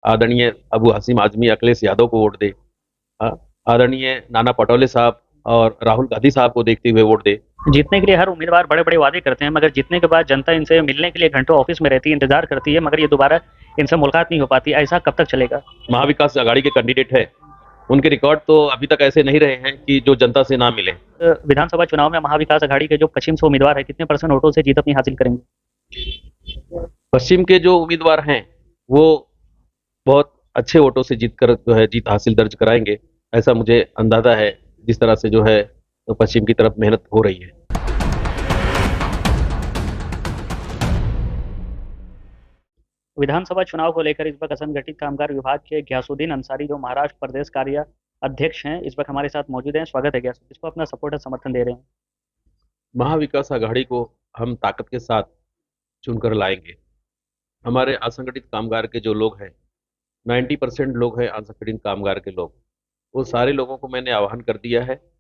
आदरणीय अबू हसीम आजमी अखिलेश यादव को वोट दे। आ- आदरणीय नाना पटोले साहब और राहुल गांधी साहब को देखते हुए वोट दे। जीतने के लिए हर उम्मीदवार बड़े-बड़े वादे करते हैं, मगर जीतने के बाद जनता इनसे मिलने के लिए घंटों ऑफिस में रहती है, इंतजार करती है, मगर ये दोबारा इनसे मुलाकात नहीं हो पाती। ऐसा कब तक चलेगा? महाविकास आघाड़ी के कैंडिडेट है, उनके रिकॉर्ड तो अभी तक ऐसे नहीं रहे हैं कि जो जनता से ना मिले। विधानसभा चुनाव में महाविकास आघाड़ी के जो पश्चिम से उम्मीदवार है, कितने परसेंट वोटों से जीत अपनी हासिल करेंगे? पश्चिम के जो उम्मीदवार हैं वो बहुत अच्छे वोटों से जीत कर जो है जीत हासिल दर्ज कराएंगे, ऐसा मुझे अंदाजा है। जिस तरह से जो है पश्चिम की तरफ मेहनत हो रही है। विधानसभा चुनाव को लेकर इस वक्त असंगठित कामगार विभाग के गयासुद्दीन अंसारी, जो महाराष्ट्र प्रदेश कार्य अध्यक्ष हैं, इस वक्त हमारे साथ मौजूद हैं। स्वागत है गयासुद्दीन, इसको अपना सपोर्ट और समर्थन दे रहे हैं। महाविकास आघाड़ी को हम ताकत के साथ चुनकर लाएंगे। हमारे असंगठित कामगार के जो लोग हैं, 90% लोग हैं असंगठित कामगार के लोग। वो सारे लोगों को मैंने आह्वान कर दिया है।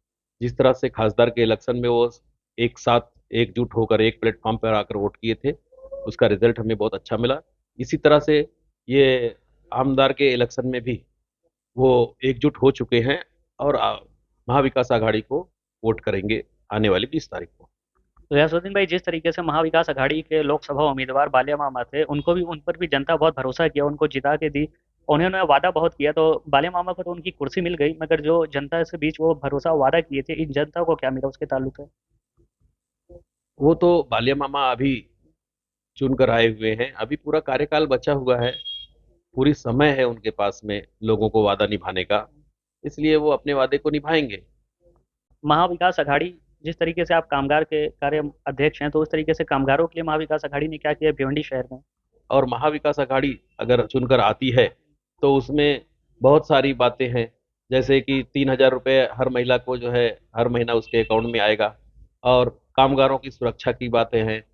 जिस तरह से खासदार के इलेक्शन में वो एक साथ एकजुट होकर एक प्लेटफॉर्म पर आकर वोट किए थे, उसका रिजल्ट हमें बहुत अच्छा मिला। इसी तरह से ये आमदार के इलेक्शन में भी वो एकजुट हो चुके हैं और महाविकास आघाड़ी को वोट करेंगे आने वाली 20 तारीख को। तो गयासुद्दीन भाई, जिस तरीके से महाविकास आघाड़ी के लोकसभा उम्मीदवार बालिया मामा थे, उन पर भी जनता बहुत भरोसा किया, उनको जिता के दी। उन्होंने वादा बहुत किया, तो बालिया मामा को तो उनकी कुर्सी मिल गई, मगर जो जनता से बीच वो भरोसा वादा किए थे, इन जनता को क्या मिला उसके ताल्लुक है? वो तो बालिया मामा अभी चुनकर आए हुए हैं, अभी पूरा कार्यकाल बचा हुआ है, पूरी समय है उनके पास में लोगों को वादा निभाने का, इसलिए वो अपने वादे को निभाएंगे। महाविकास आघाड़ी, जिस तरीके से आप कामगार के कार्य अध्यक्ष हैं, तो उस तरीके से कामगारों के लिए महाविकास आघाड़ी ने क्या किया भिवंडी शहर में? और महाविकास आघाड़ी अगर चुनकर आती है तो उसमें बहुत सारी बातें हैं, जैसे कि 3,000 रुपये हर महिला को जो है हर महीना उसके अकाउंट में आएगा, और कामगारों की सुरक्षा की बातें हैं,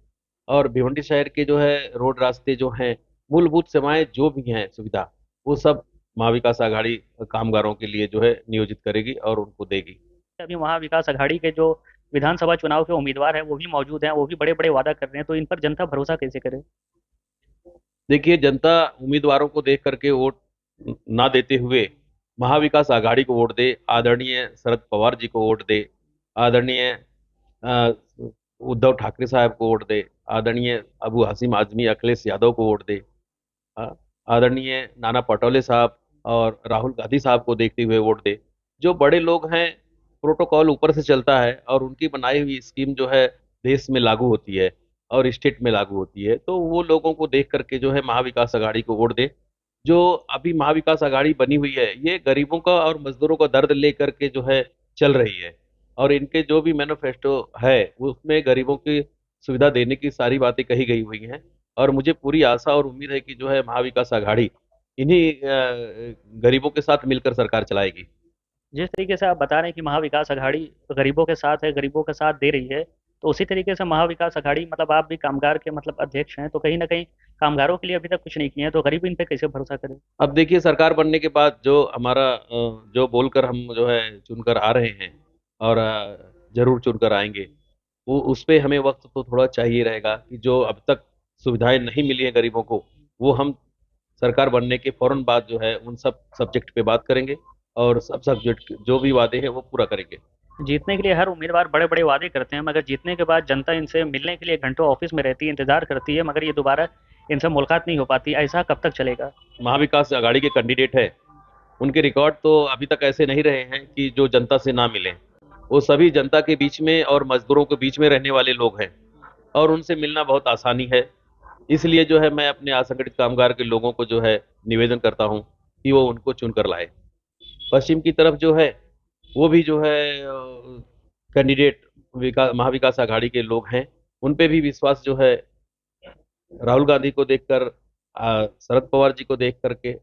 और भिवंडी शहर के जो है रोड रास्ते जो हैं, मूलभूत सेवाएं जो भी हैं सुविधा, वो सब महाविकास आघाड़ी कामगारों के लिए जो है नियोजित करेगी और उनको देगी। अभी महाविकास आघाड़ी के जो विधानसभा चुनाव के उम्मीदवार हैं, वो भी मौजूद हैं, वो भी बड़े-बड़े वादा कर रहे हैं, तो इन पर जनता भरोसा कैसे करे? देखिए, जनता उम्मीदवारों को देख करके वोट ना देते हुए महाविकास आघाड़ी को वोट दे, आदरणीय शरद पवार जी को वोट दे, आदरणीय अ, उद्धव ठाकरे साहब को वोट दे, आदरणीय अबू हसीम आजमी अखिलेश यादव को वोट दे, अ, आदरणीय नाना पटोले साहब और राहुल गांधी साहब को देखते हुए वोट दे। जो बड़े लोग हैं, प्रोटोकॉल ऊपर से चलता है और उनकी बनाई हुई स्कीम जो है देश में लागू होती है और स्टेट में लागू होती है, तो वो लोगों को देख करके जो है महाविकास आघाड़ी को वोट दे। जो अभी महाविकास आघाड़ी बनी हुई है, ये गरीबों का और मजदूरों का दर्द लेकर के जो है चल रही है, और इनके जो भी मैनिफेस्टो है उसमें गरीबों की सुविधा देने की सारी बातें कही गई हुई हैं। और मुझे पूरी आशा और उम्मीद है कि जो है महाविकास आघाड़ी इन्हीं गरीबों के साथ मिलकर सरकार चलाएगी। जिस तरीके से आप बता रहे हैं कि महाविकास आघाड़ी गरीबों के साथ है, गरीबों का साथ दे रही है, तो उसी तरीके से महाविकास आघाड़ी, मतलब आप भी कामगार के मतलब अध्यक्ष हैं, तो कहीं न कहीं कामगारों के लिए अभी तक कुछ नहीं किए हैं, तो गरीब इन पे कैसे भरोसा करें? अब देखिए, सरकार बनने के बाद जो हमारा जो बोलकर हम जो है चुनकर आ रहे हैं, और जरूर चुनकर आएंगे, वो उस पे हमें वक्त तो थोड़ा चाहिए रहेगा कि जो अब तक सुविधाएं नहीं मिली हैं गरीबों को, वो हम सरकार बनने के फौरन बाद जो है उन सब सब्जेक्ट पे बात करेंगे, और सब सब्जेक्ट जो भी वादे हैं वो पूरा करेंगे। जीतने के लिए हर उम्मीदवार बड़े-बड़े वादे करते हैं, मगर जीतने के बाद जनता इनसे मिलने के लिए घंटों ऑफिस में रहती है, इंतजार करती है, मगर ये दोबारा इनसे मुलाकात नहीं हो पाती। ऐसा कब तक चलेगा? महाविकास आघाड़ी के कैंडिडेट है, उनके रिकॉर्ड तो अभी तक ऐसे नहीं रहे हैं कि जो जनता से ना मिले। वो सभी जनता के बीच में और मजदूरों के बीच में रहने वाले लोग हैं, और उनसे मिलना बहुत आसानी है। इसलिए जो है मैं अपने असंगठित कामगार के लोगों को जो है निवेदन करता हूं कि वो उनको चुनकर लाए। पश्चिम की तरफ जो है वो भी जो है कैंडिडेट विकास महाविकास आघाड़ी के लोग हैं, उन पे भी विश्वास जो है राहुल गांधी को देखकर, शरद पवार जी को देख करके,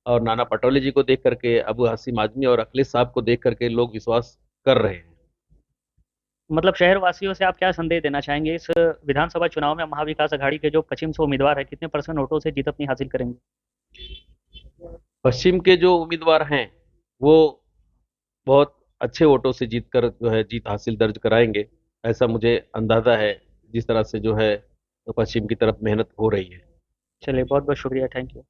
और नाना पटोले जी को देख करके, अबू हसीम आजमी और अखिलेश साहब को देख करके लोग विश्वास कर रहे हैं। मतलब शहर वासियों से आप क्या संदेश देना चाहेंगे इस विधानसभा चुनाव में? महाविकास आघाड़ी के जो पश्चिम से उम्मीदवार है, कितने परसेंट वोटों से जीत अपनी हासिल करेंगे? पश्चिम के जो उम्मीदवार हैं वो बहुत अच्छे वोटों से जीत कर जो है जीत हासिल दर्ज कराएंगे, ऐसा मुझे अंदाजा है। जिस तरह से जो है पश्चिम की तरफ मेहनत हो रही है। चलिए, बहुत बहुत शुक्रिया, थैंक यू।